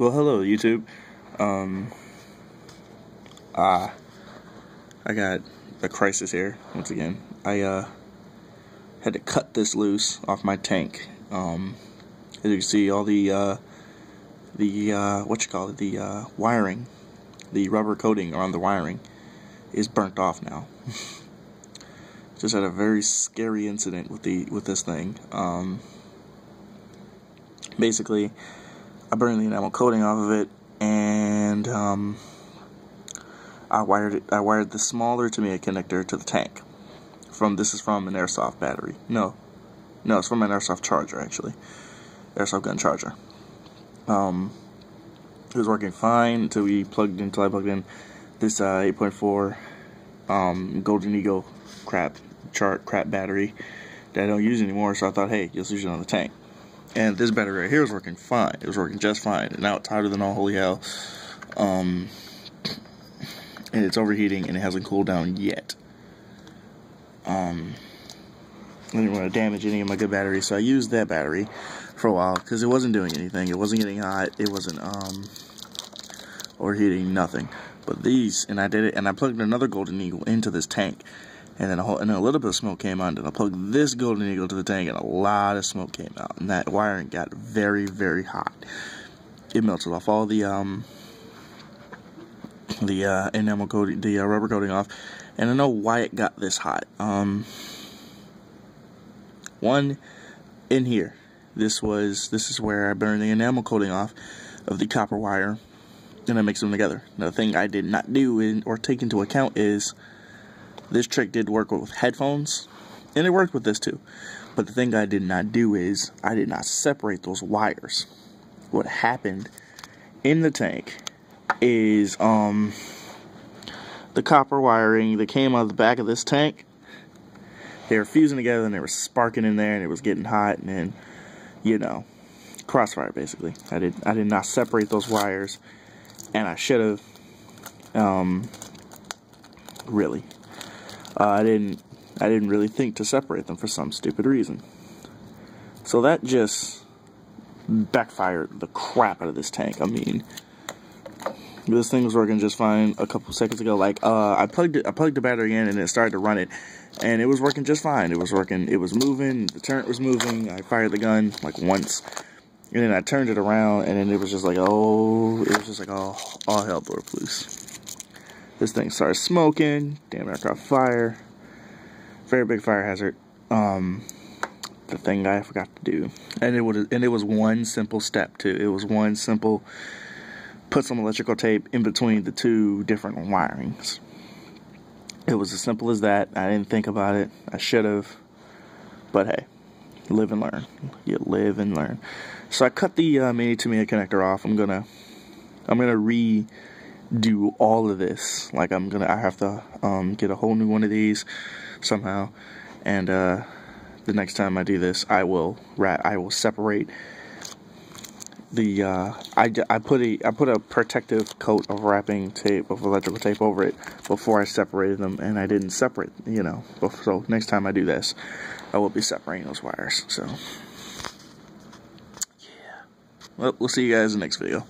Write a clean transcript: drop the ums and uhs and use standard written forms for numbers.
Well, hello YouTube. I got a crisis here once again. I had to cut this loose off my tank. As you can see, all the wiring, the rubber coating around the wiring is burnt off now. Just had a very scary incident with this thing. Basically, I burned the enamel coating off of it, and I wired the smaller Tamiya connector to the tank. This is from an airsoft battery. No, it's from an airsoft charger, actually. Airsoft gun charger. It was working fine until I plugged in this 8.4 Golden Eagle crap battery that I don't use anymore. So I thought, hey, just use it on the tank. And this battery right here was working fine. It was working just fine. And now it's hotter than all holy hell. And it's overheating and it hasn't cooled down yet. I didn't want to damage any of my good batteries, so I used that battery for a while because it wasn't doing anything. It wasn't getting hot. It wasn't overheating, nothing. But these, and I did it, and I plugged another Golden Eagle into this tank, and then a little bit of smoke came out. And I plugged this Golden Eagle to the tank, and a lot of smoke came out, and that wiring got very, very hot. It melted off all the enamel coating, the rubber coating off, and I know why it got this hot. One, in here, this is where I burned the enamel coating off of the copper wire, and I mixed them together. Now, the thing I did not do or take into account is this trick did work with headphones, and it worked with this too. But the thing I did not do is I did not separate those wires. What happened in the tank is the copper wiring that came out of the back of this tank, they were fusing together and they were sparking in there, and it was getting hot, and then, you know, crossfire basically. I did not separate those wires, and I should have. Really, I didn't really think to separate them for some stupid reason. So that just backfired the crap out of this tank. I mean, this thing was working just fine a couple seconds ago. Like, I plugged the battery in and it started to run it, and it was working just fine. It was working. It was moving. The turret was moving. I fired the gun like once, and then I turned it around, and then it was just like, all hell broke loose. This thing started smoking. Damn, I caught fire. Very big fire hazard. The thing I forgot to do, and it was one simple step too. It was one simple. Put some electrical tape in between the two different wirings. It was as simple as that. I didn't think about it. I should have. But hey, live and learn. You live and learn. So I cut the mini Tamiya connector off. I'm gonna redo all of this. Like I have to get a whole new one of these somehow. And the next time I do this, I will separate the I put a protective coat of wrapping tape, of electrical tape over it before I separated them, and I didn't separate, you know. So next time I do this, I will be separating those wires. So yeah, well, we'll see you guys in the next video.